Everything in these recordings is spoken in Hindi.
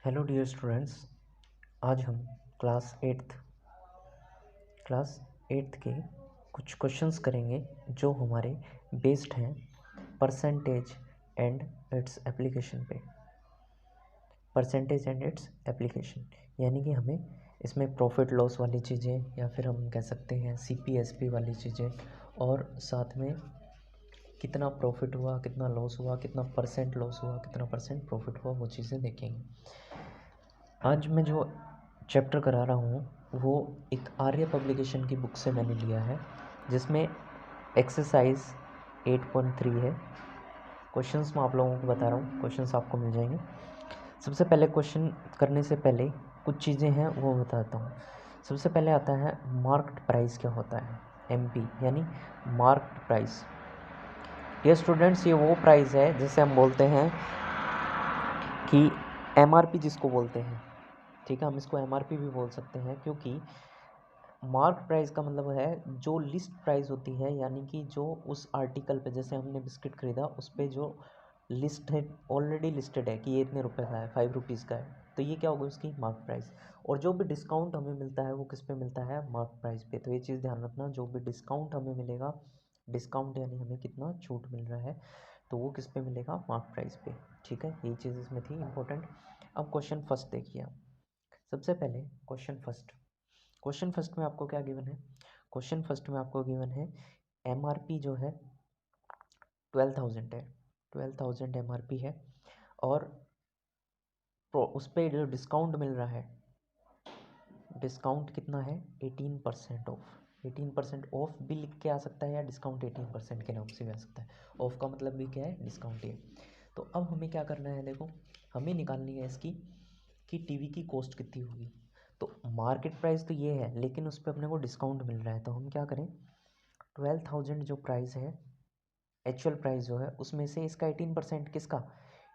Hello dear students. आज हम क्लास एट्थ के कुछ क्वेश्चंस करेंगे जो हमारे बेस्ड हैं परसेंटेज एंड इट्स एप्लीकेशन पे। परसेंटेज एंड इट्स एप्लीकेशन यानी कि हमें इसमें प्रॉफिट लॉस वाली चीज़ें या फिर हम कह सकते हैं CPSP वाली चीज़ें और साथ में कितना प्रॉफिट हुआ, कितना लॉस हुआ, कितना परसेंट लॉस हुआ, कितना परसेंट प्रॉफिट हुआ, वो चीज़ें देखेंगे। आज मैं जो चैप्टर करा रहा हूँ वो एक आर्य पब्लिकेशन की बुक से मैंने लिया है, जिसमें एक्सरसाइज 8.3 है। क्वेश्चंस मैं आप लोगों को बता रहा हूँ, क्वेश्चंस आपको मिल जाएंगे। सबसे पहले क्वेश्चन करने से पहले कुछ चीज़ें हैं वो बताता हूँ। सबसे पहले आता है मार्केट प्राइस क्या होता है, MP यानी मार्केट प्राइस। ये स्टूडेंट्स, ये वो प्राइस है जिसे हम बोलते हैं कि MRP जिसको बोलते हैं, ठीक है। हम इसको MRP भी बोल सकते हैं क्योंकि मार्क प्राइस का मतलब है जो लिस्ट प्राइस होती है, यानी कि जो उस आर्टिकल पे, जैसे हमने बिस्किट खरीदा उस पर जो लिस्ट है, ऑलरेडी लिस्टेड है कि ये इतने रुपए का है, 5 रुपीज़ का है, तो ये क्या होगा उसकी मार्क प्राइस। और जो भी डिस्काउंट हमें मिलता है वो किस पे मिलता है, मार्क प्राइस पे। तो ये चीज़ ध्यान रखना, जो भी डिस्काउंट हमें मिलेगा, डिस्काउंट यानी हमें कितना छूट मिल रहा है, तो वो किस पे मिलेगा, मार्क प्राइस पे, ठीक है। ये चीज़ इसमें थी इंपॉर्टेंट। अब क्वेश्चन फर्स्ट देखिए आप। सबसे पहले क्वेश्चन फर्स्ट में आपको क्या गिवन है, क्वेश्चन फर्स्ट में आपको गिवन है MRP जो है 12,000 है, 12,000 MRP है, और उस पर जो डिस्काउंट मिल रहा है, डिस्काउंट कितना है, 18% ऑफ। 18% ऑफ भी लिख के आ सकता है या डिस्काउंट 18% के नाम से भी आ सकता है। ऑफ का मतलब भी क्या है, डिस्काउंट है। तो अब हमें क्या करना है, देखो हमें निकालनी है इसकी कि टीवी की कॉस्ट कितनी होगी। तो मार्केट प्राइस तो ये है, लेकिन उस पर अपने को डिस्काउंट मिल रहा है, तो हम क्या करें, 12,000 जो प्राइस है, एक्चुअल प्राइस जो है, उसमें से इसका 18% किसका,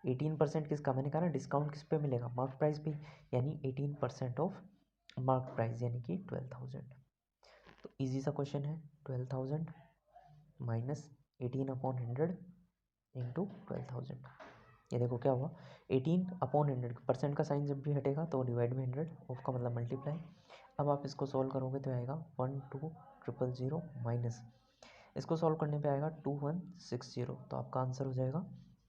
18% किसका, मैंने कहा ना डिस्काउंट किस पे मिलेगा, मार्क प्राइस पे, यानी 18% ऑफ मार्क प्राइस यानी कि 12,000। तो इजी सा क्वेश्चन है, 12,000 माइनस 18/100 इंटू 12,000। ये देखो क्या हुआ, 18/100, परसेंट का साइन जब भी हटेगा तो डिवाइड में 100, ऑफ का मतलब मल्टीप्लाई। अब आप इसको सॉल्व करोगे तो आएगा 12,000 माइनस, इसको सॉल्व करने पे आएगा 2160, तो आपका आंसर हो जाएगा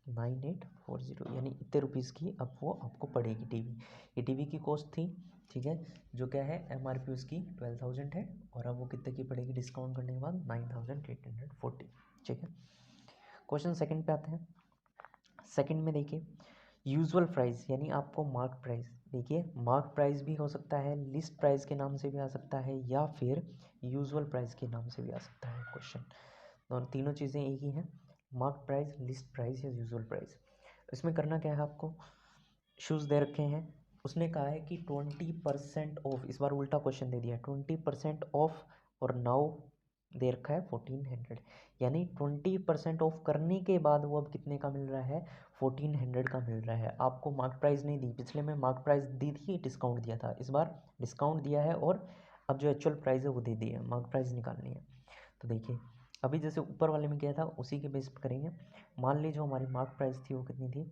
9840, यानी इतने रुपीज़ की अब वो आपको पड़ेगी टीवी। ये टीवी की कॉस्ट थी, ठीक है, जो क्या है MRP उसकी 12,000 है, और अब वो कितने की पड़ेगी डिस्काउंट करने के बाद, 9840, ठीक है। क्वेश्चन सेकंड पे आते हैं। सेकंड में देखिए यूजुअल प्राइस यानी आपको मार्क प्राइस, देखिए मार्क प्राइस भी हो सकता है, लिस्ट प्राइस के नाम से भी आ सकता है, या फिर यूजुअल प्राइस के नाम से भी आ सकता है क्वेश्चन। और तीनों चीज़ें एक ही हैं, मार्क प्राइस, लिस्ट प्राइस या यूजुअल प्राइस। इसमें करना क्या है, आपको शूज़ दे रखे हैं, उसने कहा है कि 20% ऑफ, इस बार उल्टा क्वेश्चन दे दिया है, 20% ऑफ, और नाउ दे रखा है 1400, यानी 20% ऑफ करने के बाद वो अब कितने का मिल रहा है, 1400 का मिल रहा है। आपको मार्क प्राइस नहीं दी, पिछले में मार्क प्राइस दी थी, डिस्काउंट दिया था, इस बार डिस्काउंट दिया है और अब जो एक्चुअल प्राइस है वो दे दी है, मार्क प्राइस निकालनी है। तो देखिए अभी जैसे ऊपर वाले में किया था उसी के बेस पर करेंगे। मान लीजिए जो हमारी मार्क प्राइस थी वो कितनी थी,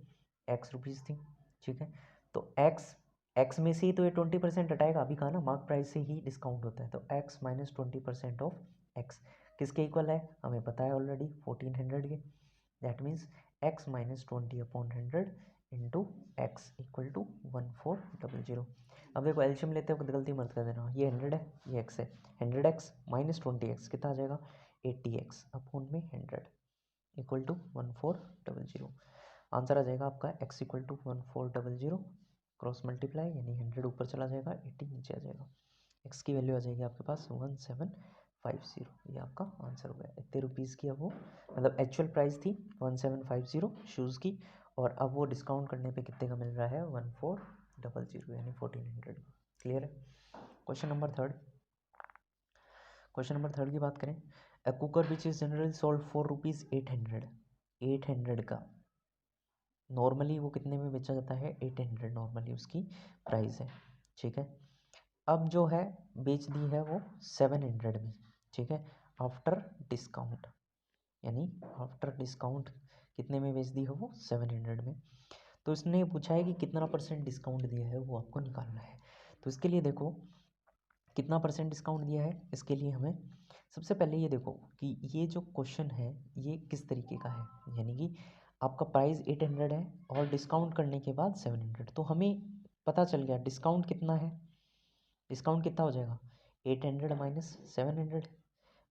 X रुपीज़ थी, ठीक है। तो एक्स में से ही तो ये 20% हटाएगा, अभी कहा ना मार्क प्राइस से ही डिस्काउंट होता है, तो x माइनस 20% ऑफ x किसके इक्वल है, हमें पता है ऑलरेडी 1400 के। दैट मीन्स x माइनस 20/100 इंटू एक्स इक्वल टू 1400। अब देखो एल्शियम लेते हो गलती मत कर देना, ये 100 है, ये x है, 100x माइनस 20x कितना आ जाएगा, 80x अपॉन में 100 इक्वल टू 1400। आंसर आ जाएगा आपका x equal to 1400 cross multiply, यानी 100 ऊपर चला जाएगा, 80 नीचे आ जाएगा, x की वैल्यू आ जाएगी आपके पास 1750। ये आपका आंसर हो गया, इतने रुपीज़ की अब वो, मतलब एक्चुअल प्राइस थी 1750 शूज़ की, और अब वो डिस्काउंट करने पे कितने का मिल रहा है, 1400 यानी 1400। क्लियर है। Question number third, question number third की बात करें, a cooker which is generally sold for ₹800, 800 का नॉर्मली वो कितने में बेचा जाता है, 800 नॉर्मली उसकी प्राइस है, ठीक है। अब जो है बेच दी है वो 700 में, ठीक है, आफ्टर डिस्काउंट, यानी आफ्टर डिस्काउंट कितने में बेच दी है वो, 700 में। तो इसने पूछा है कि कितना % डिस्काउंट दिया है, वो आपको निकालना है। तो इसके लिए देखो कितना % डिस्काउंट दिया है, इसके लिए हमें सबसे पहले ये देखो कि ये जो क्वेश्चन है ये किस तरीके का है, यानी कि आपका प्राइस 800 है और डिस्काउंट करने के बाद 700, तो हमें पता चल गया डिस्काउंट कितना है। डिस्काउंट कितना हो जाएगा, 800 माइनस 700।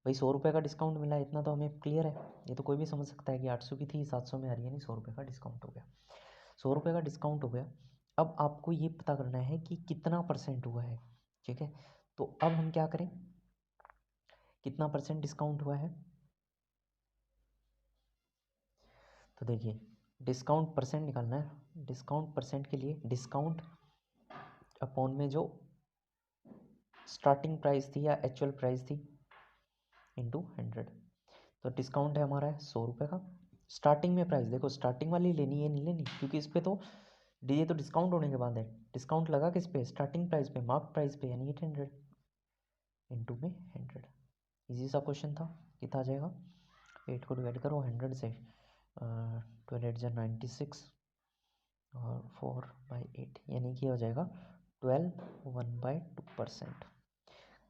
भाई 100 रुपये का डिस्काउंट मिला है, इतना तो हमें क्लियर है, ये तो कोई भी समझ सकता है कि 800 की थी 700 में आ रही है, नहीं 100 रुपये का डिस्काउंट हो गया। 100 रुपये का डिस्काउंट हो गया। अब आपको ये पता करना है कि कितना % हुआ है, ठीक है। तो अब हम क्या करें, कितना % डिस्काउंट हुआ है, तो देखिए डिस्काउंट % निकालना है। डिस्काउंट % के लिए डिस्काउंट अपॉन में जो स्टार्टिंग प्राइस थी या एक्चुअल प्राइस थी इंटू 100। तो डिस्काउंट है हमारा है 100 रुपये का। स्टार्टिंग में प्राइस देखो, स्टार्टिंग वाली लेनी है, नहीं लेनी, क्योंकि इस पर तो ये तो डिस्काउंट होने के बाद है। डिस्काउंट लगा किस पे, स्टार्टिंग प्राइस पे, मार्क प्राइस पे, यानी 800 इंटू में 100। इजी सा क्वेश्चन था। कितना आ जाएगा, 8 को डिवाइड करो 100 से, 12 8 96 और 4/8, यानी कि हो जाएगा 12 1/2%।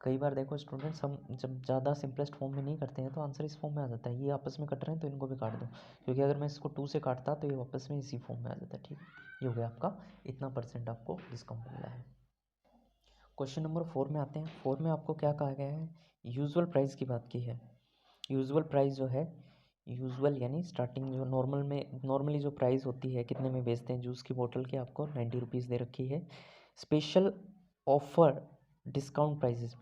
कई बार देखो स्टूडेंट्स, हम जब ज़्यादा सिंपलेस्ट फॉर्म में नहीं करते हैं तो आंसर इस फॉर्म में आ जाता है। ये आपस में कट रहे हैं तो इनको भी काट दो, क्योंकि अगर मैं इसको 2 से काटता तो ये वापस में इसी फॉर्म में आ जाता है, ठीक है। ये हो गया आपका, इतना % आपको डिस्काउंट मिला है। क्वेश्चन नंबर 4 में आते हैं। 4 में आपको क्या कहा गया है, यूजुअल प्राइस की बात की है। यूजुअल प्राइस जो है, यूजुअल यानी स्टार्टिंग जो नॉर्मली जो प्राइस होती है, कितने में बेचते हैं जूस की बोतल के, आपको 90 रुपीज़ दे रखी है। Special offer discount prices,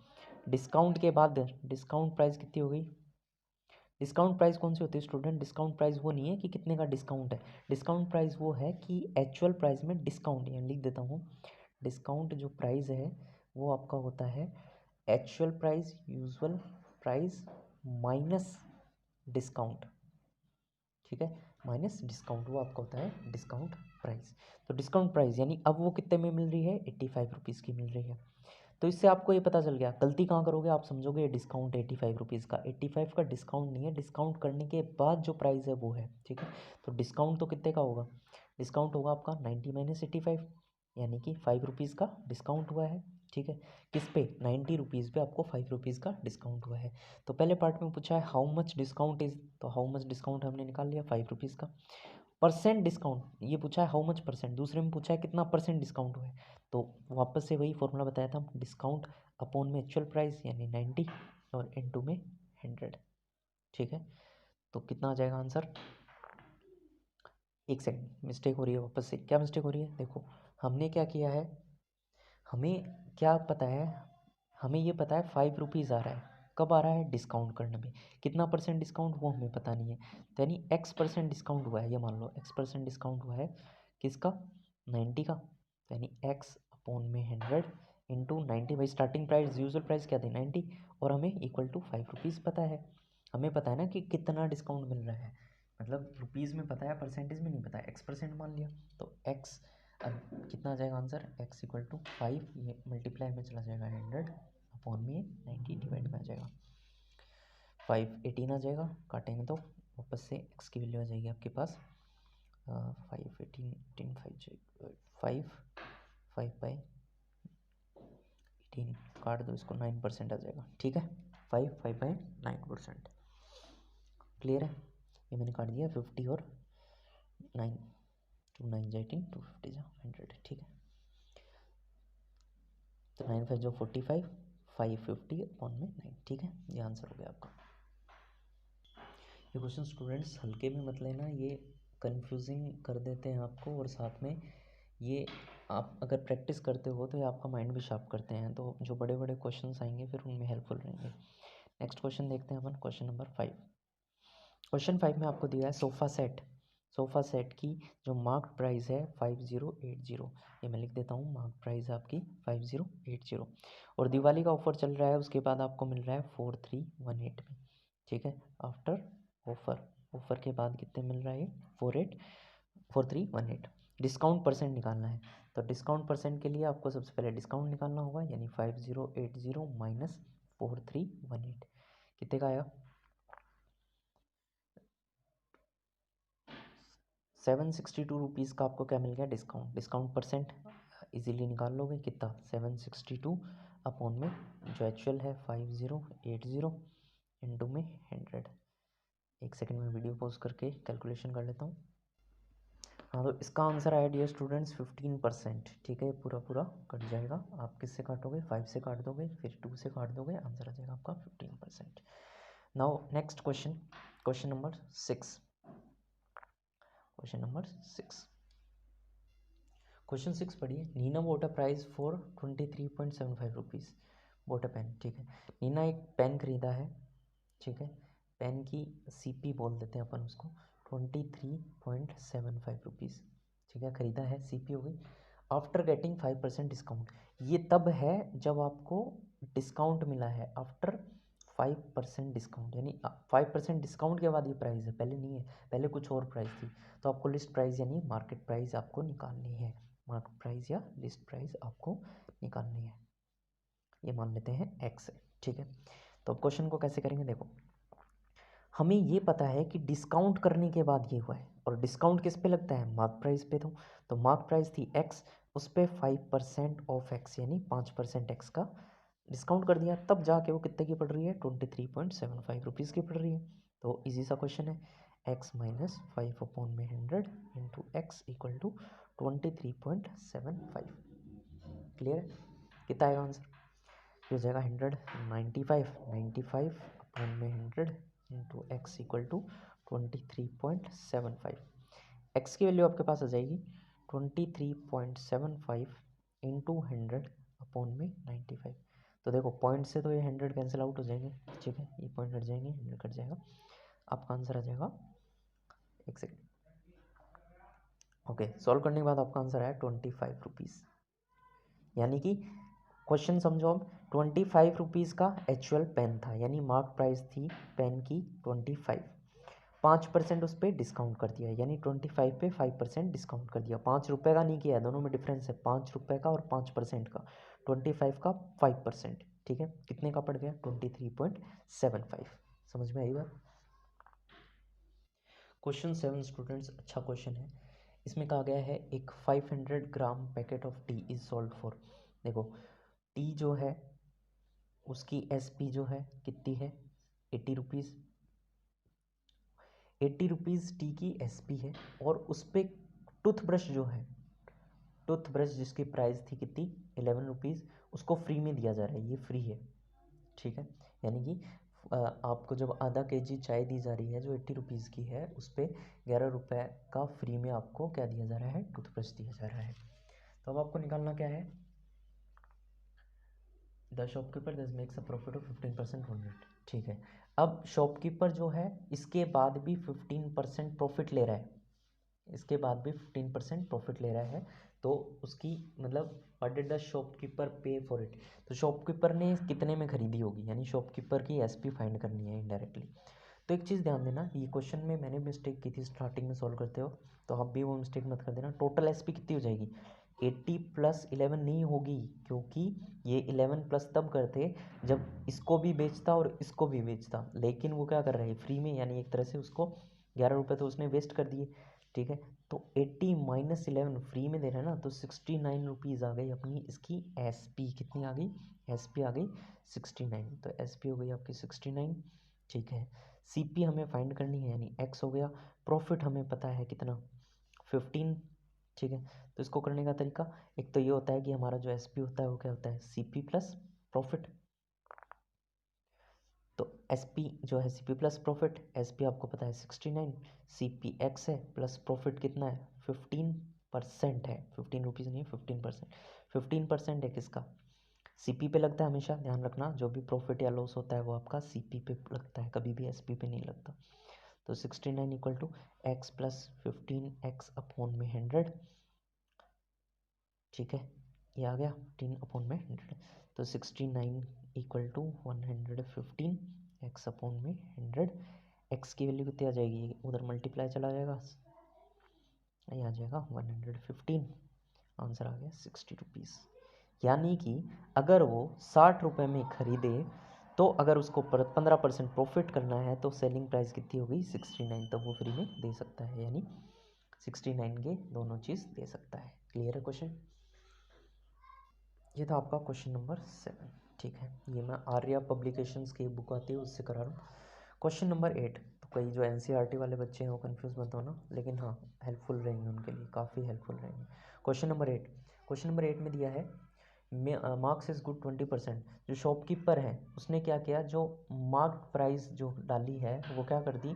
discount के बाद डिस्काउंट प्राइस कितनी हो गई। डिस्काउंट प्राइस कौन सी होती है स्टूडेंट, डिस्काउंट प्राइस वो नहीं है कि कितने का डिस्काउंट है। डिस्काउंट प्राइस वो है कि एक्चुअल प्राइस में डिस्काउंट, यहाँ लिख देता हूँ, डिस्काउंट जो प्राइस है वो आपका होता है actual price, usual price minus discount, ठीक है, माइनस डिस्काउंट, वो आपका होता है डिस्काउंट प्राइस। तो डिस्काउंट प्राइस यानी अब वो कितने में मिल रही है, 85 रुपीज़ की मिल रही है। तो इससे आपको ये पता चल गया, गलती कहाँ करोगे आप, समझोगे ये डिस्काउंट 85 रुपीज़ का, 85 का डिस्काउंट नहीं है, डिस्काउंट करने के बाद जो प्राइस है वो है, ठीक है। तो डिस्काउंट तो कितने का होगा, डिस्काउंट होगा आपका 90 माइनस 85, यानी कि 5 रुपीज़ का डिस्काउंट हुआ है, ठीक है। किस पे, 90 रुपीज़ पे आपको 5 रुपीज़ का डिस्काउंट हुआ है। तो पहले पार्ट में पूछा है हाउ मच डिस्काउंट इज, तो हाउ मच डिस्काउंट हमने निकाल लिया 5 रुपीज़ का। % डिस्काउंट, ये पूछा है हाउ मच %, दूसरे में पूछा है कितना % डिस्काउंट हुआ है। तो वापस से वही फॉर्मूला बताया था, डिस्काउंट अपॉन में एक्चुअल प्राइस यानी 90 और इनटू में 100, ठीक है। तो कितना आ जाएगा आंसर, एक सेकंड मिस्टेक हो रही है, वापस से क्या मिस्टेक हो रही है, देखो हमने क्या किया है, हमें क्या पता है, हमें ये पता है 5 रुपीज़ आ रहा है, कब आ रहा है, डिस्काउंट करने में, कितना % डिस्काउंट वो हमें पता नहीं है। तो यानी X% डिस्काउंट हुआ है, ये मान लो X% डिस्काउंट हुआ है किसका, 90 का, तो यानी X अपॉन में 100 इंटू 90, भाई स्टार्टिंग प्राइस यूजुअल प्राइस क्या थी 90, और हमें इक्वल टू 5 रुपीज़ पता है। हमें पता है ना कि कितना डिस्काउंट मिल रहा है, मतलब रुपीज़ में पता है, परसेंटेज में नहीं पता है, X% मान लिया। तो X अब कितना आ जाएगा आंसर, X इक्वल टू 5, ये मल्टीप्लाई में चला जाएगा 100 अपॉन में 90 डिवाइड में आ जाएगा 5, 18 आ जाएगा, काटेंगे तो वापस से X की वैल्यू आ जाएगी आपके पास 5 18 18 5 5/18, काट दो इसको, 9% आ जाएगा, ठीक है, 5/9%। क्लियर है, ये मैंने काट दिया 50 और 9, 2 9 जा 18, 2 50 जा 100, ठीक है। तो 9 5 जो 45, 550 अपॉन में 9, ठीक है, ये आंसर हो गया आपका। ये क्वेश्चन स्टूडेंट्स हल्के में मत लेना, ये कंफ्यूजिंग कर देते हैं आपको, और साथ में ये आप अगर प्रैक्टिस करते हो तो ये आपका माइंड भी शार्प करते हैं, तो जो बड़े बड़े क्वेश्चंस आएंगे फिर उनमें हेल्पफुल रहेंगे। नेक्स्ट क्वेश्चन देखते हैं अपन, क्वेश्चन नंबर 5। क्वेश्चन 5 में आपको दिया है सोफ़ा सेट की जो मार्क प्राइस है 5080, ये मैं लिख देता हूँ, मार्क प्राइस आपकी 5080, और दिवाली का ऑफर चल रहा है, उसके बाद आपको मिल रहा है 4318 में, ठीक है। आफ्टर ऑफर के बाद कितने मिल रहा है, 4318। डिस्काउंट % निकालना है, तो डिस्काउंट % के लिए आपको सबसे पहले डिस्काउंट निकालना होगा, यानी 5080 माइनस 4318 कितने का आया, ₹762 का आपको क्या मिल गया, डिस्काउंट। डिस्काउंट परसेंट इजीली निकाल लोगे, कितना 762 अपॉन में जो एक्चुअल है 5080 इंटू में 100। एक सेकंड में वीडियो पॉज करके कैलकुलेशन कर लेता हूँ। हाँ, तो इसका आंसर आया डियर स्टूडेंट्स 15%। ठीक है, पूरा पूरा कट जाएगा। आप किससे काटोगे, 5 से काट दोगे, फिर 2 से काट दोगे, आंसर आ जाएगा आपका 15%। Now next question, question number 6। Question number 6, question 6 पढ़िए। Nina bought a price for 23.75 rupees bought a pen. ठीक है, नीना एक पेन खरीदा है। ठीक है, पेन की सीपी बोल देते हैं अपन उसको, 23.75 रुपीज़। ठीक है, खरीदा है, सीपी हो गई। आफ्टर गेटिंग 5% डिस्काउंट, ये तब है जब आपको डिस्काउंट मिला है। आफ्टर 5% डिस्काउंट, यानी 5% डिस्काउंट के बाद ये प्राइस है, पहले नहीं है, पहले कुछ और प्राइस थी। तो आपको लिस्ट प्राइस यानी मार्केट प्राइस आपको निकालनी है। मार्केट प्राइस या लिस्ट प्राइस आपको निकालनी है। ये मान लेते हैं एक्स है। ठीक है, तो अब क्वेश्चन को कैसे करेंगे, देखो हमें ये पता है कि डिस्काउंट करने के बाद ये हुआ है, और डिस्काउंट किस पे लगता है, मार्क प्राइस पे। तो मार्क प्राइस थी एक्स, उस पर 5% ऑफ एक्स यानी 5% एक्स का डिस्काउंट कर दिया, तब जाके वो कितने की पड़ रही है, 23.75 रुपीज़ की पड़ रही है। तो इजी सा क्वेश्चन है, एक्स माइनस 5 अपॉन में 100 into x equal to 23.75। Clear है, कितना आएगा आंसर, हो जाएगा 195 अपॉन में 100 into x equal to 23.75। X की वैल्यू आपके पास आ जाएगी 23.75 इंटू 100 अपॉन में 95। तो देखो पॉइंट से तो ये 100 कैंसिल आउट हो जाएंगे। ठीक है, ये पॉइंट हट जाएंगे, 100 कट जाएगा, आपका आंसर आ जाएगा, एक सेकेंड, ओके। सॉल्व करने के बाद आपका आंसर आया 25 रुपीज़। यानी कि क्वेश्चन समझो, अब 25 रुपीज़ का एक्चुअल पेन था, यानी मार्क प्राइस थी पेन की 25, 5% उस पर डिस्काउंट कर दिया, यानी 25 पे 5% डिस्काउंट कर दिया। 5 रुपये का नहीं किया, दोनों में डिफरेंस है, 5 रुपये का और 5% का। 25 का 5%, ठीक है, कितने का पड़ गया, 23.75। समझ में आई बात। क्वेश्चन 7 स्टूडेंट्स, अच्छा क्वेश्चन है। इसमें कहा गया है एक 500 gram packet of tea is sold for, देखो टी जो है उसकी एसपी जो है कितनी है, 80 रुपीज़। 80 रुपीज़ टी की एसपी है, और उस पर टूथब्रश जो है, टूथब्रश जिसकी प्राइस थी कितनी, 11 रुपीज़, उसको फ्री में दिया जा रहा है, ये फ्री है। ठीक है, यानी कि आपको जब आधा केजी चाय दी जा रही है जो 80 रुपीज़ की है, उस पर 11 रुपये का फ्री में आपको क्या दिया जा रहा है, टूथब्रश दिया जा रहा है। तो अब आपको निकालना क्या है, द शॉपकीपर दस makes a profit of 15% on it. ठीक है, अब शॉपकीपर जो है इसके बाद भी 15% प्रॉफिट ले रहा है, इसके बाद भी 15% प्रॉफिट ले रहा है। तो उसकी मतलब व्हाट डिड द शॉपकीपर पे फॉर इट, तो शॉपकीपर ने कितने में खरीदी होगी, यानी शॉपकीपर की एसपी फाइंड करनी है इनडायरेक्टली। तो एक चीज़ ध्यान देना, ये क्वेश्चन में मैंने मिस्टेक की थी स्टार्टिंग में सॉल्व करते हो, तो आप भी वो मिस्टेक मत कर देना। टोटल एसपी कितनी हो जाएगी, 80 प्लस 11 नहीं होगी, क्योंकि ये 11 प्लस तब करते जब इसको भी बेचता और इसको भी बेचता, लेकिन वो क्या कर रहे हैं, फ्री में, यानी एक तरह से उसको 11 रुपये तो उसने वेस्ट कर दिए। ठीक है, तो 80 माइनस 11 फ्री में दे रहा है ना, तो 69 रुपीज़ आ गई अपनी इसकी एसपी। कितनी आ गई, एसपी आ गई 69, तो एसपी हो गई आपकी 69। ठीक है, सीपी हमें फाइंड करनी है, यानी एक्स हो गया। प्रॉफिट हमें पता है कितना, 15। ठीक है, तो इसको करने का तरीका, एक तो ये होता है कि हमारा जो एसपी होता है वो क्या होता है, सीपी प्लस प्रॉफिट। तो एसपी जो है सीपी प्लस प्रॉफिट, एसपी आपको पता है 69, सीपी एक्स है, प्लस प्रॉफिट कितना है, 15% है, 15 रुपीज़ नहीं, 15%। 15% है किसका, सीपी पे लगता है हमेशा, ध्यान रखना, जो भी प्रॉफिट या लॉस होता है वो आपका सीपी पे लगता है, कभी भी एसपी पे नहीं लगता। तो 69 equal to x plus 15 x upon में 100। ठीक है, ये आ गया 15 अपॉन में 100, तो 69 इक्वल टू 115 एक्स अपॉन में 100। एक्स की वैल्यू कितनी आ जाएगी, उधर मल्टीप्लाई चला जाएगा, ये आ जाएगा 115, आंसर आ गया 60 रुपीज़। यानी कि अगर वो 60 रुपये में खरीदे, तो अगर उसको 15% प्रॉफिट करना है तो सेलिंग प्राइस कितनी होगी, 69, तो वो फ्री में दे सकता है, यानी 69 के दोनों चीज़ दे सकता है। क्लियर है क्वेश्चन? ये था आपका क्वेश्चन नंबर 7। ठीक है, ये मैं आर्या पब्लिकेशंस की बुक आती है उससे करा रहा हूँ। क्वेश्चन नंबर 8, तो कई जो NCERT वाले बच्चे हैं वो कंफ्यूज मत होना, लेकिन हाँ हेल्पफुल रहेंगे उनके लिए, काफ़ी हेल्पफुल रहेंगे। क्वेश्चन नंबर 8 में दिया है मार्क्स इज गुड 20%। जो शॉपकीपर है उसने क्या किया, जो मार्क प्राइस जो डाली है वो क्या कर दी,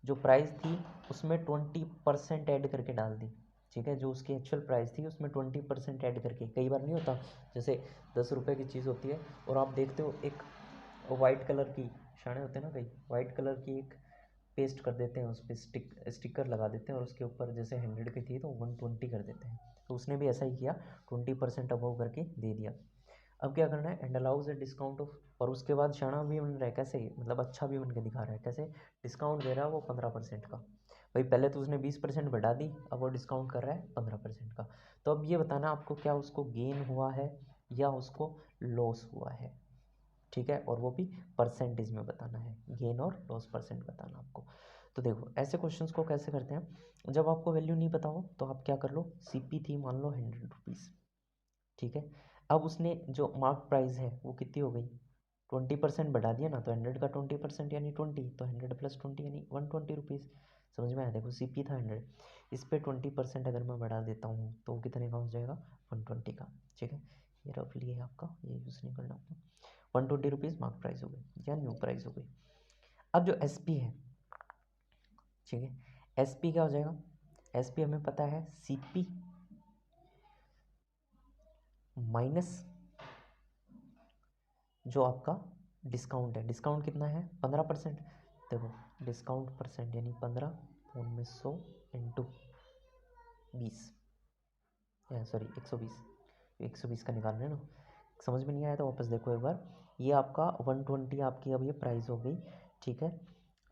जो प्राइस थी उसमें 20% ऐड करके डाल दी। ठीक है, जो उसकी एक्चुअल प्राइस थी उसमें 20% ऐड करके, कई बार नहीं होता जैसे 10 रुपये की चीज़ होती है और आप देखते हो एक वाइट कलर की शाने होते हैं ना, कई वाइट कलर की एक पेस्ट कर देते हैं, उस पर स्टिकर लगा देते हैं और उसके ऊपर जैसे 100 की थी तो 120 कर देते हैं। तो उसने भी ऐसा ही किया, 20% अबव करके दे दिया। अब क्या करना है, and allows a discount of, और उसके बाद शाना भी बन रहा है कैसे, मतलब अच्छा भी बन के दिखा रहा है कैसे, डिस्काउंट दे रहा है वो 15% का। भाई पहले तो उसने 20% बढ़ा दी, अब वो डिस्काउंट कर रहा है 15% का। तो अब ये बताना आपको क्या उसको गेन हुआ है या उसको लॉस हुआ है। ठीक है, और वो भी परसेंटेज में बताना है, गेन और लॉस परसेंट बताना आपको। तो देखो ऐसे क्वेश्चंस को कैसे करते हैं, जब आपको वैल्यू नहीं पता हो तो आप क्या कर लो, CP थी मान लो 100 रुपीज़। ठीक है, अब उसने जो मार्क प्राइस है वो कितनी हो गई, 20% बढ़ा दिया ना, तो 100 का 20% यानी 20, तो 100 + 20 यानी 120 रुपीज़। समझ में आया? देखो CP था 100, इस पर 20% अगर मैं बढ़ा देता हूँ तो वो कितने का हो जाएगा, 120 का। ठीक है, ये रफली है आपका, ये यूज़ नहीं करना आपको। 120 रुपीज़ मार्क प्राइस हो गई या न्यू प्राइस हो गई। अब जो SP है, ठीक है, SP क्या हो जाएगा, SP हमें पता है CP माइनस जो आपका डिस्काउंट है, डिस्काउंट कितना है 15%। देखो डिस्काउंट परसेंट यानी 15 उनमें 100 इंटू 20, सॉरी 120, 120 का निकाल रहे हैं ना। समझ में नहीं आया तो वापस देखो एक बार, ये आपका 120 आपकी अब ये प्राइस हो गई। ठीक है,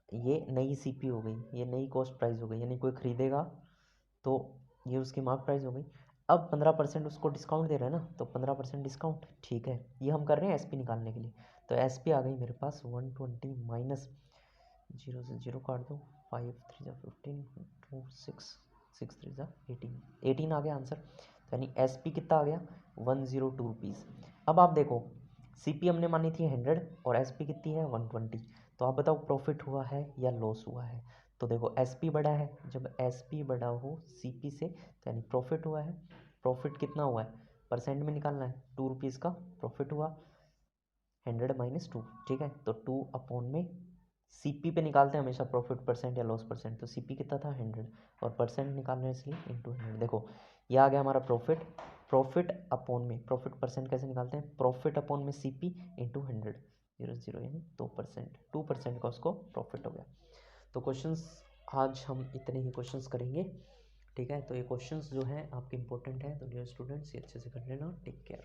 ये नई CP हो गई, ये नई कॉस्ट प्राइस हो गई, यानी कोई ख़रीदेगा तो ये उसकी मार्क प्राइस हो गई। अब 15% उसको डिस्काउंट दे रहे हैं ना, तो 15% डिस्काउंट। ठीक है, ये हम कर रहे हैं SP निकालने के लिए। तो SP आ गई मेरे पास 120 माइनस 0 से 0 काट दो, 5 3 15 2 6 6 3 18 आ गया आंसर। तो यानी SP कितना आ गया 102 रुपीज़। अब आप देखो CP हमने मानी थी 100 और SP कितनी है 120। तो आप बताओ प्रॉफिट हुआ है या लॉस हुआ है। तो देखो SP बढ़ा है, जब SP बढ़ा हो CP से तो यानी प्रॉफिट हुआ है। प्रॉफिट कितना हुआ है, परसेंट में निकालना है, 2 रुपीज़ का प्रॉफिट हुआ, 100 माइनस 2। ठीक है, तो 2 अपॉन में CP पे निकालते हैं हमेशा प्रॉफिट परसेंट या लॉस परसेंट, तो CP कितना था 100 और परसेंट निकाल रहे हैं इसलिए इंटू 100। देखो ये आ गया हमारा प्रॉफिट, प्रॉफिट अपॉन में प्रॉफिट परसेंट कैसे निकालते हैं, प्रॉफिट अपॉन में CP इंटू 100, 0 यानी 2%, 2% का उसको प्रॉफिट हो गया। तो क्वेश्चंस आज हम इतने ही क्वेश्चंस करेंगे। ठीक है, तो ये क्वेश्चंस जो हैं आपके इंपॉर्टेंट हैं, तो डियर स्टूडेंट्स ये अच्छे से कर लेना। Take care.